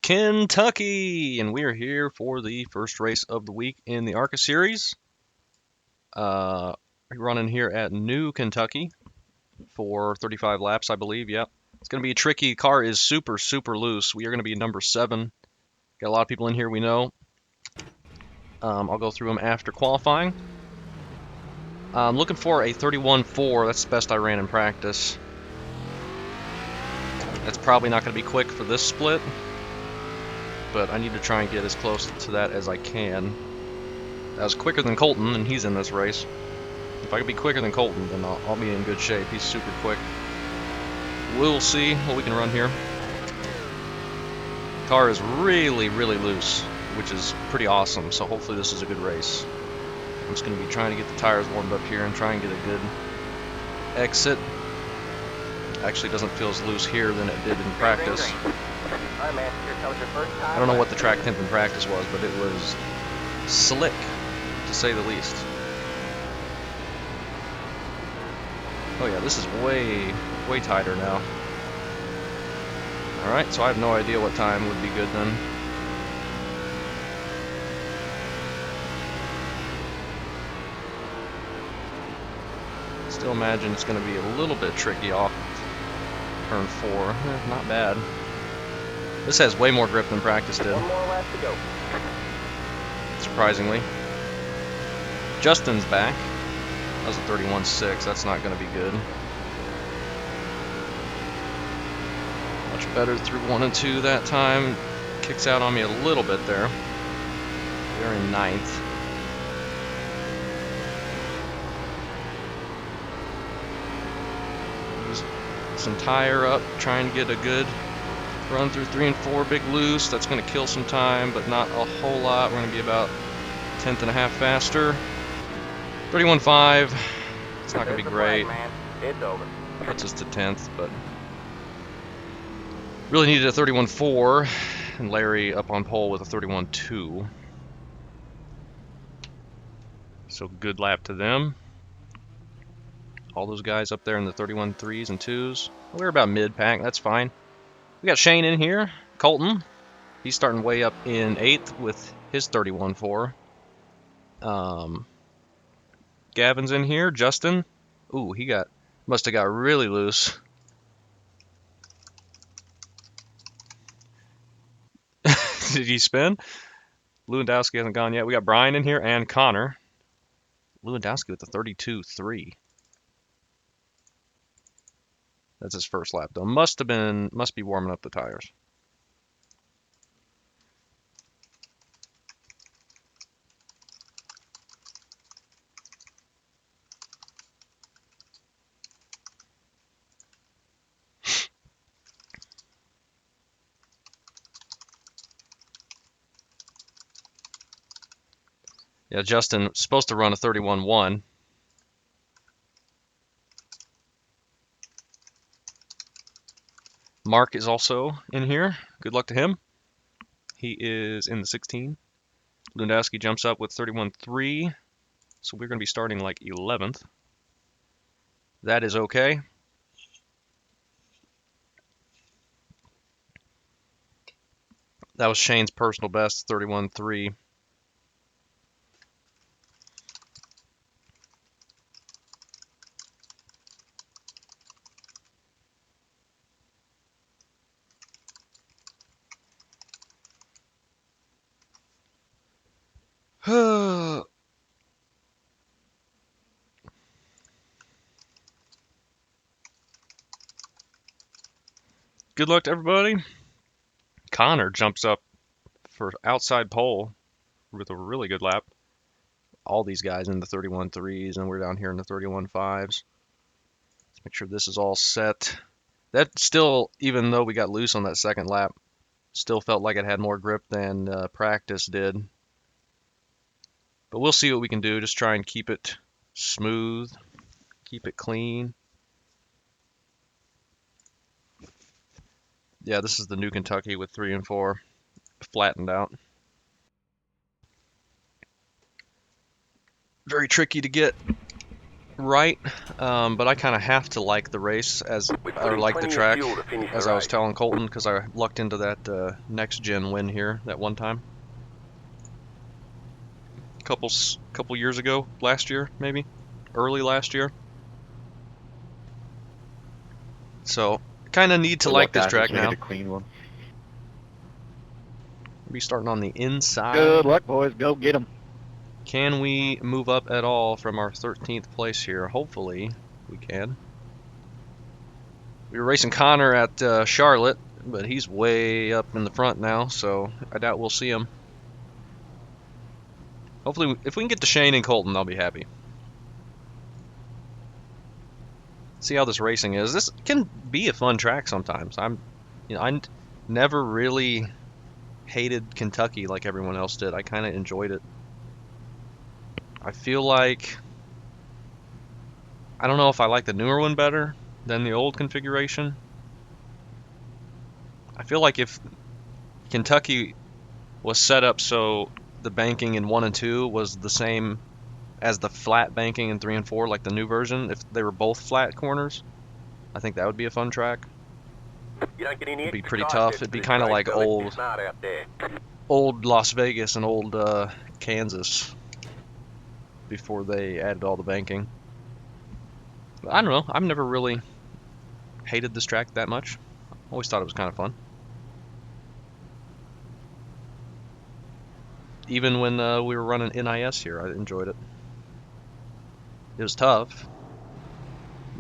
Kentucky, and we are here for the first race of the week in the ARCA Series. We're running here at New Kentucky for 35 laps, I believe. Yep. It's going to be tricky. Car is super, super loose. We are going to be number 7. Got a lot of people in here we know. I'll go through them after qualifying. I'm looking for a 31.4. That's the best I ran in practice. That's probably not going to be quick for this split, but I need to try and get as close to that as I can. That was quicker than Colton, and he's in this race. If I can be quicker than Colton, then I'll be in good shape. He's super quick. We'll see what we can run here. Car is really, really loose, which is pretty awesome, so hopefully this is a good race. I'm just going to be trying to get the tires warmed up here and try and get a good exit. Actually doesn't feel as loose here than it did in practice. I don't know what the track temp in practice was, but it was slick, to say the least. Oh yeah, this is way, way tighter now. Alright, so I have no idea what time would be good then. Still imagine it's going to be a little bit tricky off turn 4. Not bad. This has way more grip than practice did. One more lap to go. Surprisingly. Justin's back. That was a 31.6. That's not going to be good. Much better through 1 and 2 that time. Kicks out on me a little bit there. They're in 9th. Use some tire up, trying to get a good run through 3 and 4, big loose. That's going to kill some time, but not a whole lot. We're going to be about 1/10 and a half faster. 31.5. It's not going to be great. It's over. Puts us to 10th, but really needed a 31.4, and Larry up on pole with a 31.2. So good lap to them. All those guys up there in the 31.3s and 2s. We're about mid-pack. That's fine. We got Shane in here. Colton. He's starting way up in 8th with his 31.4. Gavin's in here. Justin. Ooh, he must have got really loose. Did he spin? Lewandowski hasn't gone yet. We got Brian in here and Connor. Lewandowski with the 32.3. That's his first lap though. Must be warming up the tires. Yeah, Justin supposed to run a 31.1. Mark is also in here. Good luck to him. He is in the 16. Lewandowski jumps up with 31.3. So we're going to be starting like 11th. That is okay. That was Shane's personal best, 31.3. Good luck to everybody. Connor jumps up for outside pole with a really good lap. All these guys in the 31.3s, and we're down here in the 31.5s. Let's make sure this is all set. That still, even though we got loose on that second lap, still felt like it had more grip than practice did. But we'll see what we can do. Just try and keep it smooth, keep it clean. Yeah, this is the New Kentucky with 3 and 4 flattened out. Very tricky to get right, but I kind of have to like the race or like the track, as I was telling Colton, because I lucked into that next gen win here that one time, couple years ago, last year maybe, early last year. So kind of need to Good like luck, this guys. Let's track make it now. a clean one. We'll be starting on the Good inside. luck, boys. Go get them. Can we move up at all from our 13th place here? Hopefully we can. We were racing Connor at Charlotte, but he's way up in the front now, so I doubt we'll see him. Hopefully, if we can get to Shane and Colton, I'll be happy. See how this racing is. This can be a fun track sometimes. I never really hated Kentucky like everyone else did. I kind of enjoyed it. I feel like I don't know if I like the newer one better than the old configuration. I feel like if Kentucky was set up so the banking in 1 and 2 was the same as the flat banking in 3 and 4, like the new version, if they were both flat corners, I think that would be a fun track. It'd be pretty tough. It'd be kind of like old Las Vegas and old Kansas before they added all the banking. But I don't know. I've never really hated this track that much. Always thought it was kind of fun. Even when we were running NIS here, I enjoyed it. It was tough.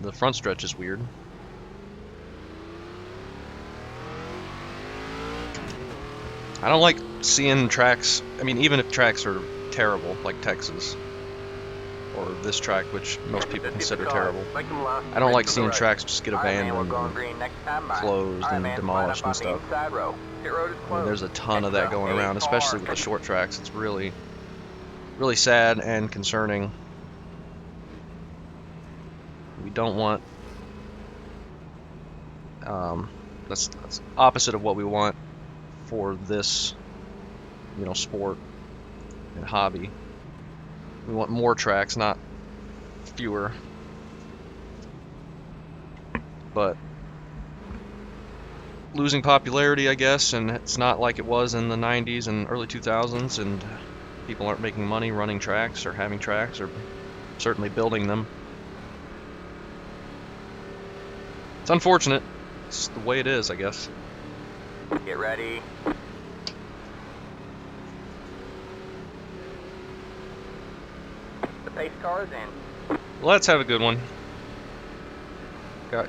The front stretch is weird. I don't like seeing tracks, I mean, even if tracks are terrible, like Texas, or this track, which most people consider terrible, I don't like seeing tracks just get abandoned and closed and demolished and stuff. I mean, there's a ton of that going around, especially with the short tracks. It's really, really sad and concerning. We don't want, that's opposite of what we want for this, sport and hobby. We want more tracks, not fewer. But losing popularity, I guess, and it's not like it was in the 90s and early 2000s, and people aren't making money running tracks or having tracks or certainly building them. It's unfortunate. It's the way it is, I guess. Get ready. The pace car is in. Let's have a good one. Got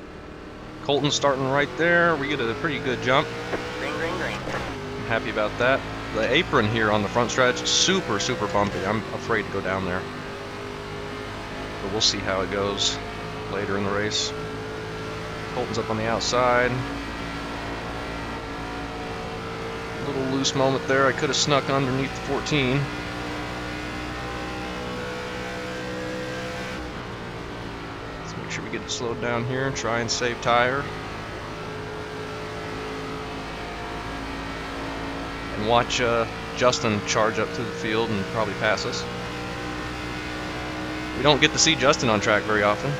Colton starting right there. We get a pretty good jump. Green, green, green. I'm happy about that. The apron here on the front stretch is super, super bumpy. I'm afraid to go down there. But we'll see how it goes later in the race. Colton's up on the outside. A little loose moment there. I could have snuck underneath the 14. Let's make sure we get it slowed down here and try and save tire. And watch Justin charge up through the field and probably pass us. We don't get to see Justin on track very often.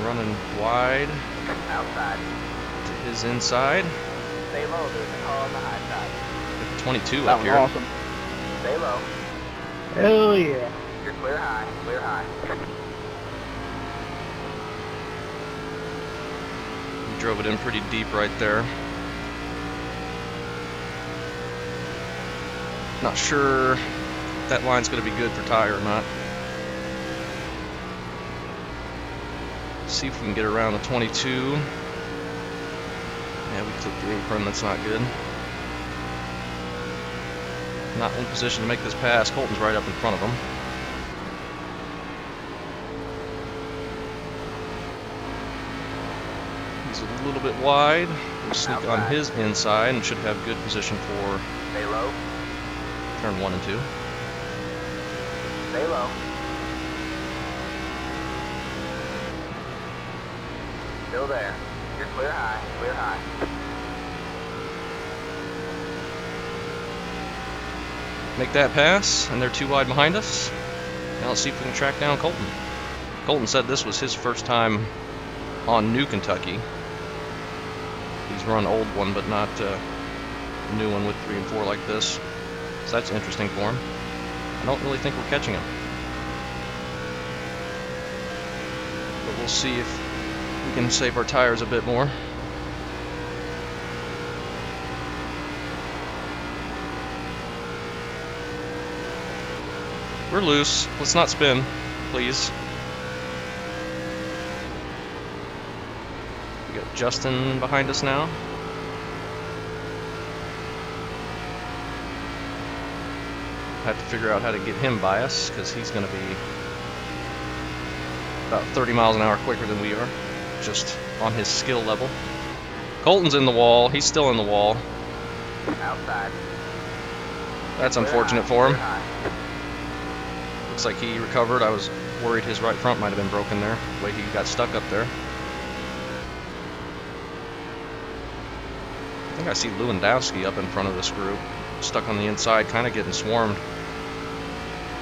Running wide outside to his inside. Stay low, there's a car on the high side. 22 That up was here. awesome. Stay low. Hell yeah. You're clear high, clear high. He drove it in pretty deep right there. Not sure if that line's going to be good for tire or not. See if we can get around the 22. Yeah, we clipped the apron. That's not good. Not in position to make this pass. Colton's right up in front of him. He's a little bit wide. We'll sneak on his inside and should have good position for Stay low. turn 1 and 2. Stay low. Still there. You're clear high, clear high. make that pass, and they're 2 wide behind us. Now let's see if we can track down Colton. Colton said this was his first time on New Kentucky. He's run old one, but not a new one with 3 and 4 like this. So that's interesting for him. I don't really think we're catching him. But we'll see if we can save our tires a bit more. We're loose. Let's not spin, please. We got Justin behind us now. Have to figure out how to get him by us, because he's going to be about 30 miles an hour quicker than we are, just on his skill level. Colton's in the wall. He's still in the wall. Outside. That's unfortunate for him. Looks like he recovered. I was worried his right front might have been broken there, the way he got stuck up there. I think I see Lewandowski up in front of this group, stuck on the inside, kind of getting swarmed.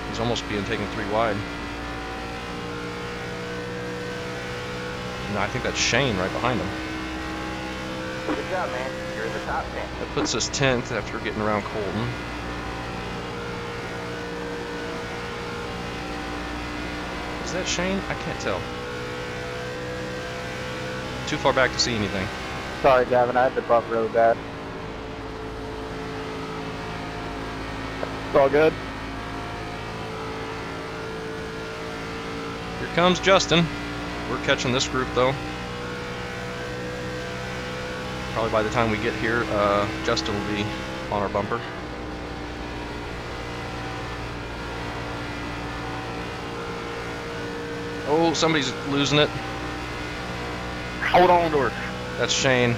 He's almost being taken 3 wide. No, I think that's Shane right behind him. Good job, man. You're in the top 10. That puts us 10th after getting around Colton. Is that Shane? I can't tell. Too far back to see anything. Sorry, Gavin, I had to bump really bad. It's all good. Here comes Justin. We're catching this group though. Probably by the time we get here, Justin will be on our bumper. Oh, somebody's losing it. Hold on to her. That's Shane.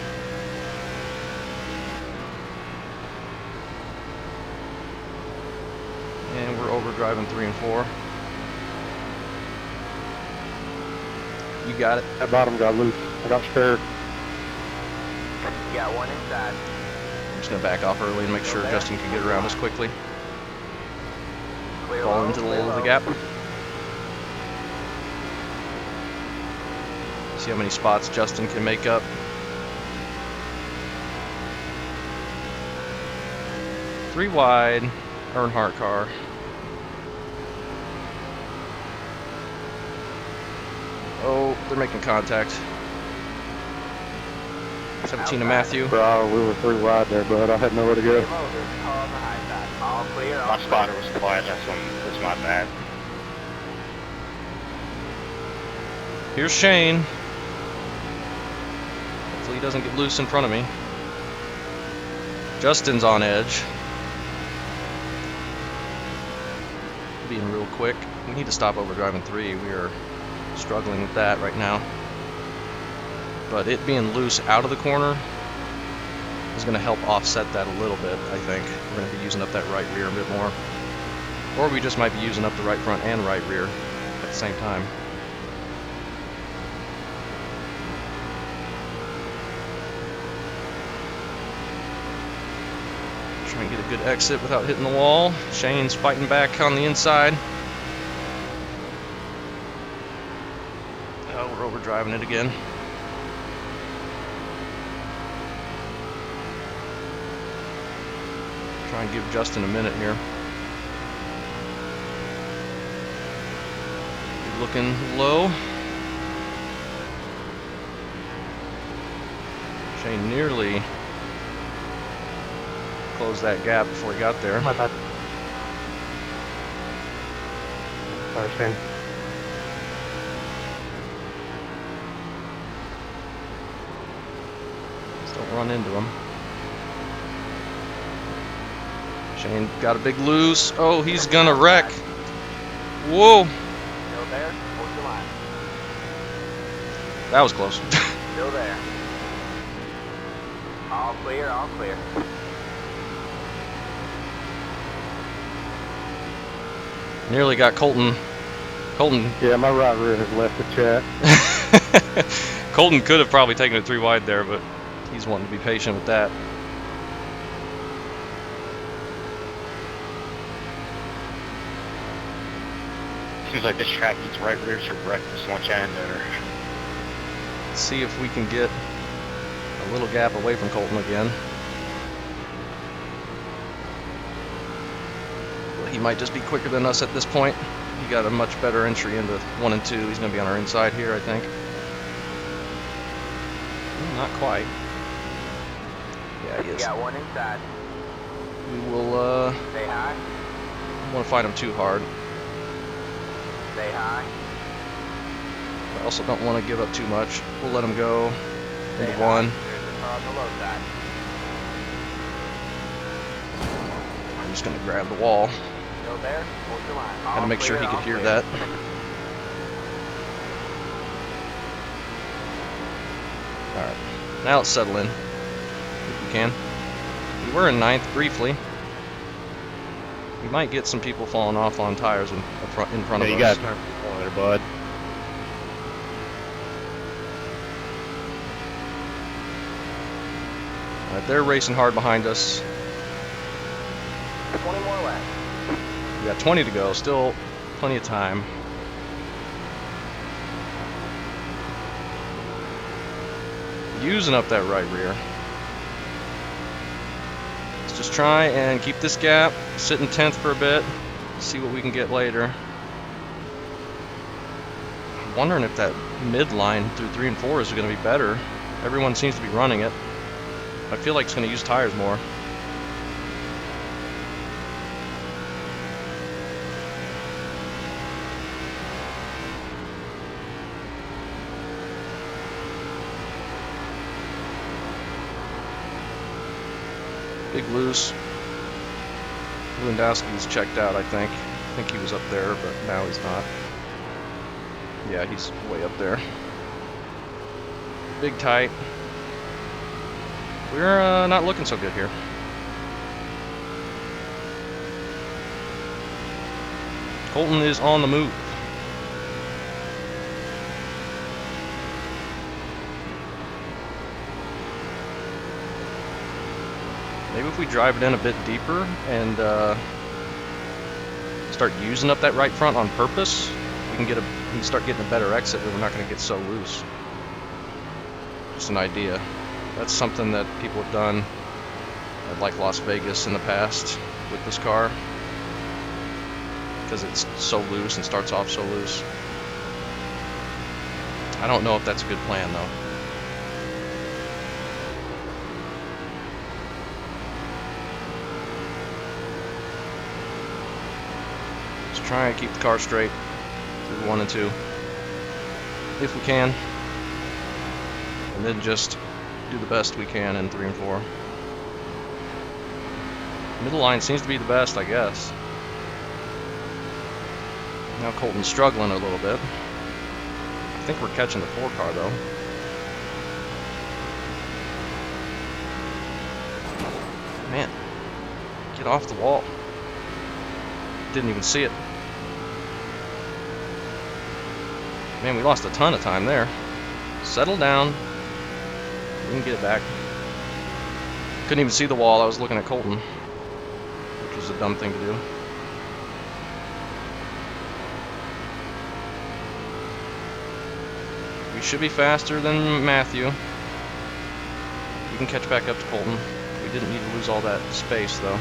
And we're overdriving 3 and 4. You got it. That bottom got loose. I got scared. You got one inside. I'm just going to back off early and make sure Justin can get around us quickly. Clear Fall low, into clear the low. gap. See how many spots Justin can make up. Three wide, Earnhardt car. Oh, they're making contact. 17 to Matthew. Bro, we were 3 wide there, bud. I had nowhere to Clear go. low, there's a car on the high side. All clear, all My clear. spotter was quiet, that's my bad. Here's Shane. Hopefully he doesn't get loose in front of me. Justin's on edge. Being real quick. We need to stop overdriving 3. We are struggling with that right now. But it being loose out of the corner is going to help offset that a little bit, I think. We're going to be using up that right rear a bit more. Or we just might be using up the right front and right rear at the same time. Try and get a good exit without hitting the wall. Shane's fighting back on the inside. Oh, we're overdriving it again. Try and give Justin a minute here. He's looking low. Shane nearly closed that gap before he got there. My bad. Sorry, Shane. Just don't run into him. Shane got a big loose. Oh, he's gonna wreck. Whoa, Still there? Hold your line. that was close. Still there. All clear, all clear. Nearly got Colton. Colton. Yeah, my right rear has left the chat. Colton could have probably taken it 3 wide there, but he's wanting to be patient with that. Seems like this track eats right rears for breakfast, lunch, and dinner. Let's see if we can get a little gap away from Colton again. Well, he might just be quicker than us at this point. He got a much better entry into 1 and 2. He's going to be on our inside here, I think. Not quite. Yeah, he You is. got one inside. We will, Stay high. don't want to fight him too hard. Stay high. I also don't want to give up too much. We'll let him go Stay into high. 1. There's the car on the low side. I'm just going to grab the wall. Still there? Hold your line. Had to All make sure he clear, could all hear clear. that. Alright, now let's settle in, if we can. We were in 9th briefly. We might get some people falling off on tires in front Yeah, of you us. got time for the there, bud. Alright, they're racing hard behind us. 20 more laps. We got 20 to go, still plenty of time. Using up that right rear. Let's just try and keep this gap, sit in 10th for a bit, see what we can get later. I'm wondering if that midline through 3 and 4 is going to be better. Everyone seems to be running it. I feel like it's going to use tires more. Big loose. Lewandowski's checked out, I think. I think he was up there, but now he's not. Yeah, he's way up there. Big tight. We're not looking so good here. Colton is on the move. Maybe if we drive it in a bit deeper and start using up that right front on purpose, we can start getting a better exit where we're not going to get so loose. Just an idea. That's something that people have done at like Las Vegas in the past with this car, because it's so loose and starts off so loose. I don't know if that's a good plan though. Let's try and keep the car straight through 1 and 2 if we can, and then just do the best we can in 3 and 4. Middle line seems to be the best, I guess. Now Colton's struggling a little bit. I think we're catching the 4 car though. Man, get off the wall. Didn't even see it. Man, we lost a ton of time there. Settle down. We can get it back. Couldn't even see the wall. I was looking at Colton, which was a dumb thing to do. We should be faster than Matthew. We can catch back up to Colton. We didn't need to lose all that space, though.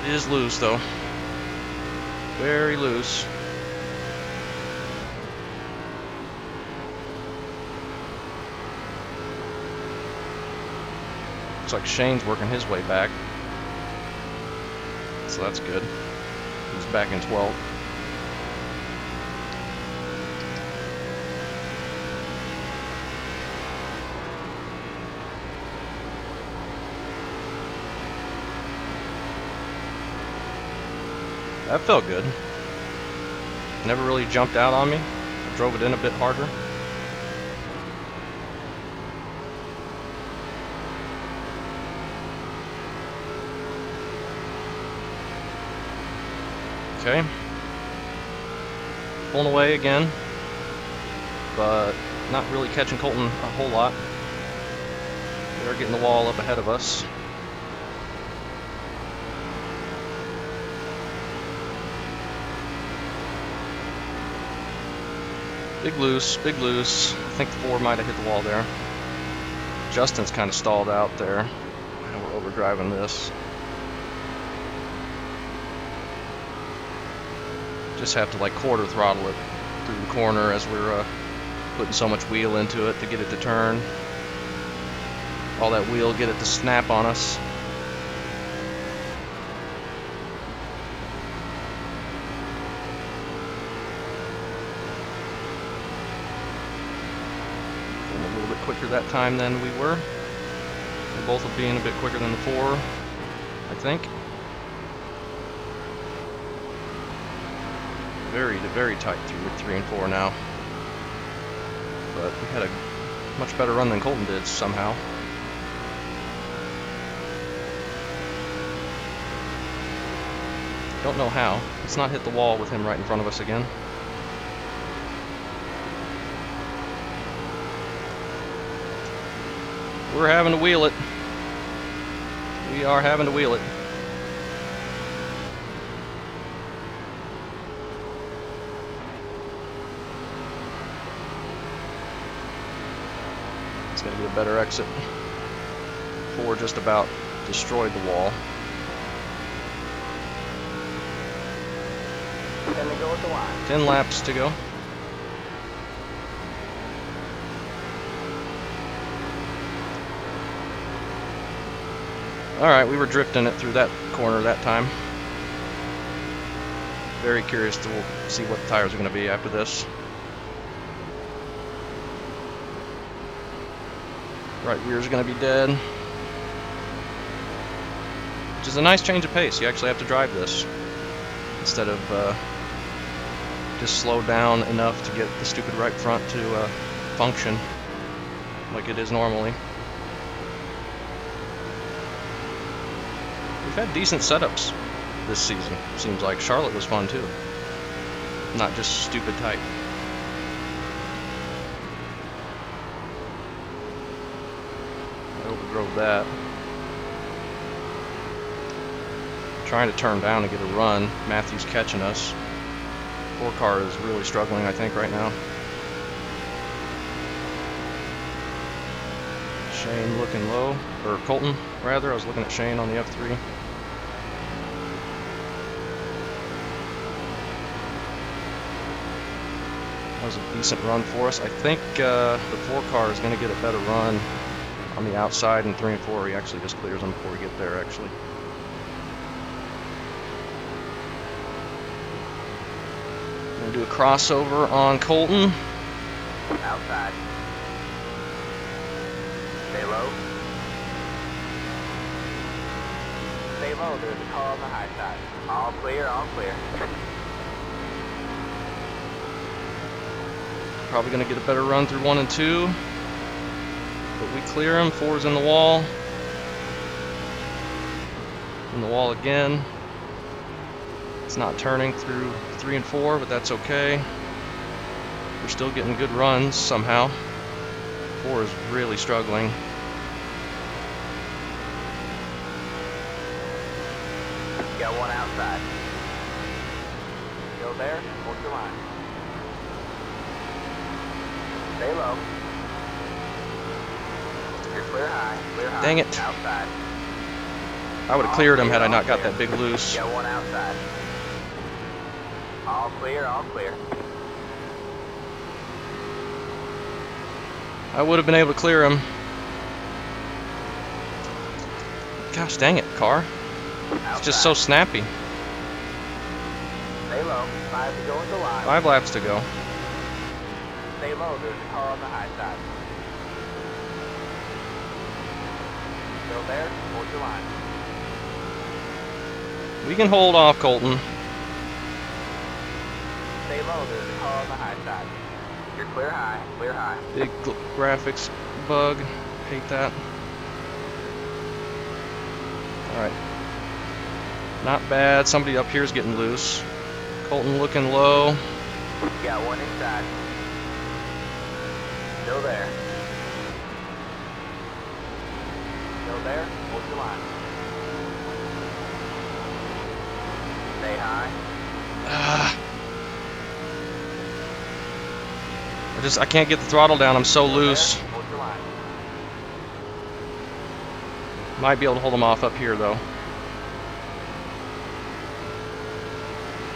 It is loose, though. Very loose. Looks like Shane's working his way back. So that's good. He's back in 12th. That felt good. Never really jumped out on me. I drove it in a bit harder. Okay. Pulling away again, but not really catching Colton a whole lot. They're getting the wall up ahead of us. Big loose, big loose. I think the 4 might have hit the wall there. Justin's kind of stalled out there. And we're overdriving this. Just have to like quarter throttle it through the corner as we're putting so much wheel into it to get it to turn. All that wheel, get it to snap on us. Going a little bit quicker that time than we were. We're both being a bit quicker than the 4, I think. Very tight through 3 and 4 now. But we had a much better run than Colton did somehow. Don't know how. Let's not hit the wall with him right in front of us again. We're having to wheel it. We are having to wheel it. It's going to be a better exit. 4 just about destroyed the wall. 10 to go with the line. 10 laps to go. Alright, we were drifting it through that corner that time. Very curious to see what the tires are going to be after this. Right rear is going to be dead. Which is a nice change of pace. You actually have to drive this instead of just slow down enough to get the stupid right front to function like it is normally. We've had decent setups this season, seems like. Charlotte was fun too. Not just stupid tight. I overdrove that. Trying to turn down to get a run. Matthew's catching us. 4 car is really struggling, I think, right now. Shane looking low, or Colton, rather. I was looking at Shane on the F3. That was a decent run for us. I think the 4 car is going to get a better run on the outside, and 3 and 4, he actually just clears them before we get there, actually. Gonna do a crossover on Colton. Outside. Stay low. Stay low, there's a car on the high side. All clear, all clear. Probably gonna get a better run through 1 and 2. But we clear him. 4's in the wall. In the wall again. It's not turning through 3 and 4, but that's okay. We're still getting good runs somehow. 4 is really struggling. Got 1 outside. Go there, hold your line. Stay low. You're clear high, clear high. Dang it. Outside. I would have cleared him had I not got that big loose. Got 1 outside. All clear, all clear. I would have been able to clear him. Gosh dang it, car. It's just so snappy. Stay low. 5 to go with the line. 5 laps to go. Stay low. There's a car on the high side. Still there. Hold your line. We can hold off Colton. Stay low. There's a car on the high side. You're clear high. Clear high. Big graphics bug. Hate that. Alright. Not bad. Somebody up here is getting loose. Colton looking low. Got 1 inside. Still there. Still there? Hold your line. Stay high. I can't get the throttle down. I'm so Still loose. there? Hold your line. Might be able to hold him off up here though.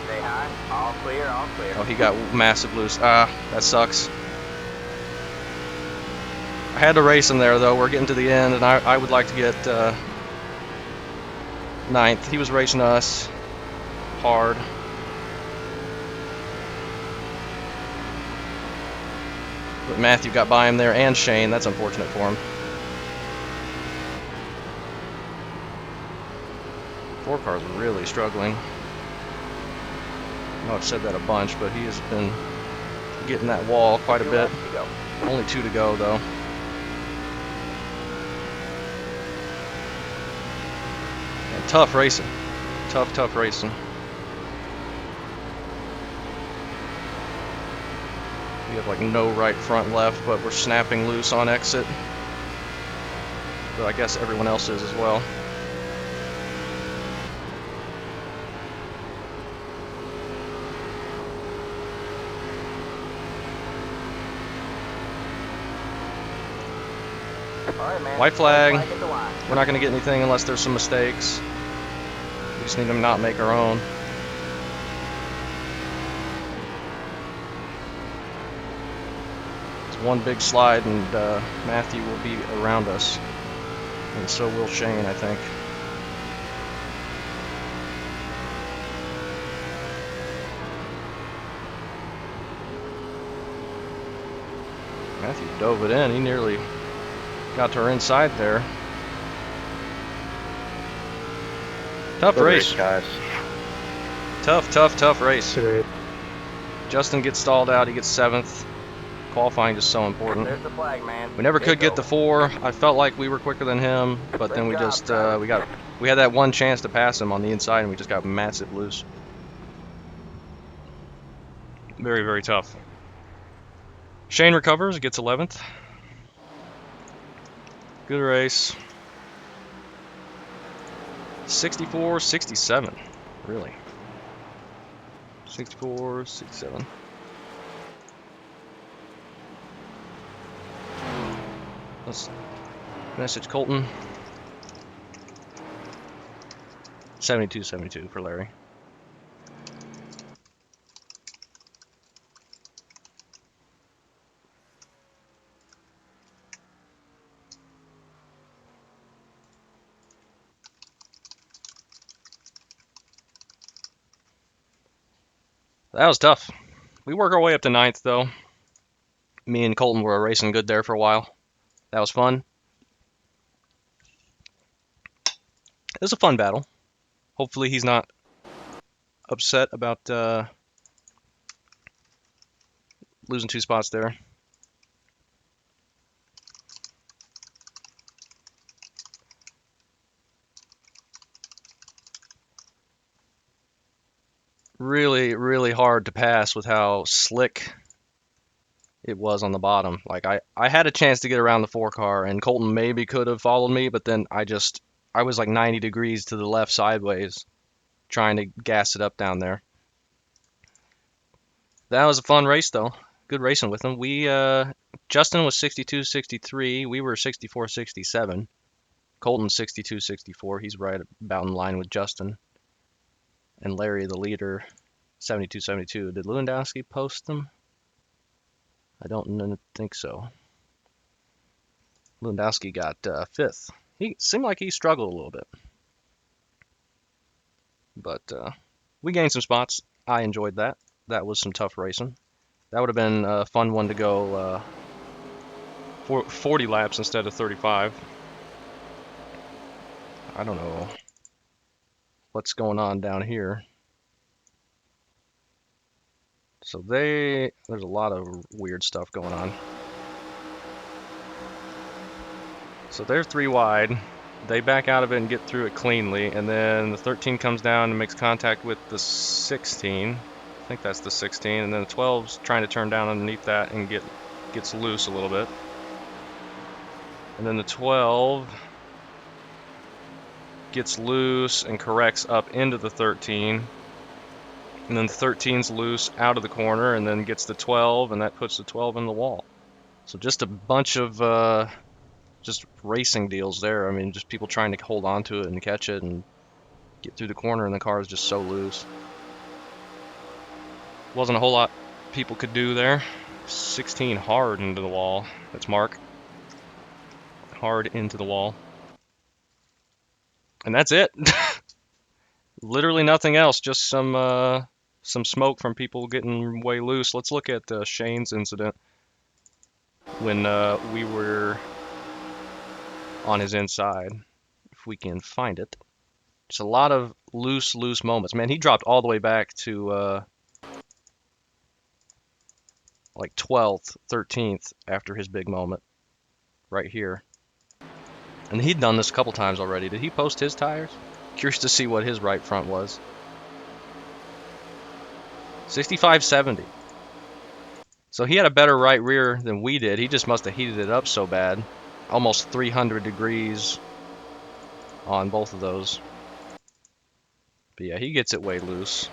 Stay high. All clear, all clear. Oh, he got massive loose. That sucks. I had to race him there though. We're getting to the end, and I would like to get 9th. He was racing us hard. But Matthew got by him there, and Shane. That's unfortunate for him. Four car's really struggling. I know I've said that a bunch, but he has been getting that wall quite a bit. Only 2 to go though. And tough racing. Tough racing. We have like no right, front, left, but we're snapping loose on exit. But I guess everyone else is as well. All right, man. White flag. At the line. We're not going to get anything unless there's some mistakes. We just need to not make our own. It's one big slide, and Matthew will be around us. And so will Shane, I think. Matthew dove it in. He nearly got to our inside there. Tough Good race. guys. Tough race. Today. Justin gets stalled out. He gets 7th. Qualifying is so important. There's the flag, man. We never could Bingo. get the 4. I felt like we were quicker than him, but then we Great job, just Tyler. we had that one chance to pass him on the inside, and we just got massive loose. Very tough. Shane recovers, gets 11th. Good race. 64-67, really. 64-67. Let's message Colton. 72-72 for Larry. That was tough. We work our way up to 9th though. Me and Colton were racing good there for a while. That was fun. It was a fun battle. Hopefully he's not upset about losing 2 spots there. Really hard to pass with how slick it was on the bottom. Like I had a chance to get around the 4 car, and Colton maybe could have followed me, but then I was like 90 degrees to the left sideways trying to gas it up down there. That was a fun race though. Good racing with him. We Justin was 62-63, we were 64-67. Colton 62-64. He's right about in line with Justin. And Larry, the leader, 72-72. Did Lewandowski post them? I don't think so. Lewandowski got 5th. He seemed like he struggled a little bit. But we gained some spots. I enjoyed that. That was some tough racing. That would have been a fun one to go 40 laps instead of 35. I don't know what's going on down here. So there's a lot of weird stuff going on. So they're 3 wide. They back out of it and get through it cleanly, and then the 13 comes down and makes contact with the 16. I think that's the 16, and then the 12's trying to turn down underneath that and gets loose a little bit. And then the 12 gets loose and corrects up into the 13. And then the 13's loose out of the corner and then gets the 12, and that puts the 12 in the wall. So just a bunch of just racing deals there. I mean, just people trying to hold on to it and catch it and get through the corner, and the car is just so loose. Wasn't a whole lot people could do there. 16 hard into the wall. That's Mark. Hard into the wall. And that's it. Literally nothing else. Just some smoke from people getting way loose. Let's look at Shane's incident when we were on his inside, if we can find it. Just a lot of loose moments. Man, he dropped all the way back to like 12th, 13th after his big moment right here. And he'd done this a couple times already. Did he post his tires? Curious to see what his right front was. 65/70. So he had a better right rear than we did. He just must have heated it up so bad. Almost 300 degrees on both of those. But yeah, he gets it way loose.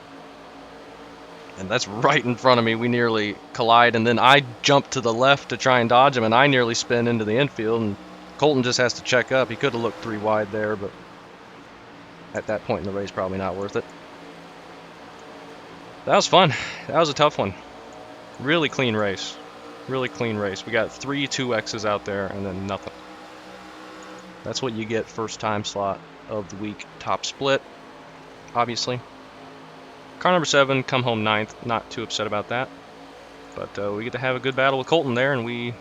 And that's right in front of me. We nearly collide, and then I jump to the left to try and dodge him, and I nearly spin into the infield, and Colton just has to check up. He could have looked 3 wide there, but at that point in the race, probably not worth it. That was fun. That was a tough one. Really clean race. Really clean race. We got 3 2X's out there, and then nothing. That's what you get first time slot of the week. Top split, obviously. Car number 7, come home 9th. Not too upset about that. But we get to have a good battle with Colton there, and we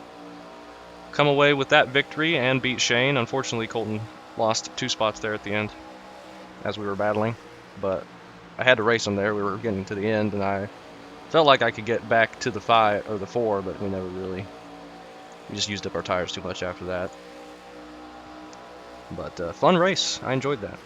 come away with that victory and beat Shane. Unfortunately, Colton lost 2 spots there at the end as we were battling. But I had to race him there. We were getting to the end, and I felt like I could get back to the 5 or the 4, but we never really. We just used up our tires too much after that. But fun race. I enjoyed that.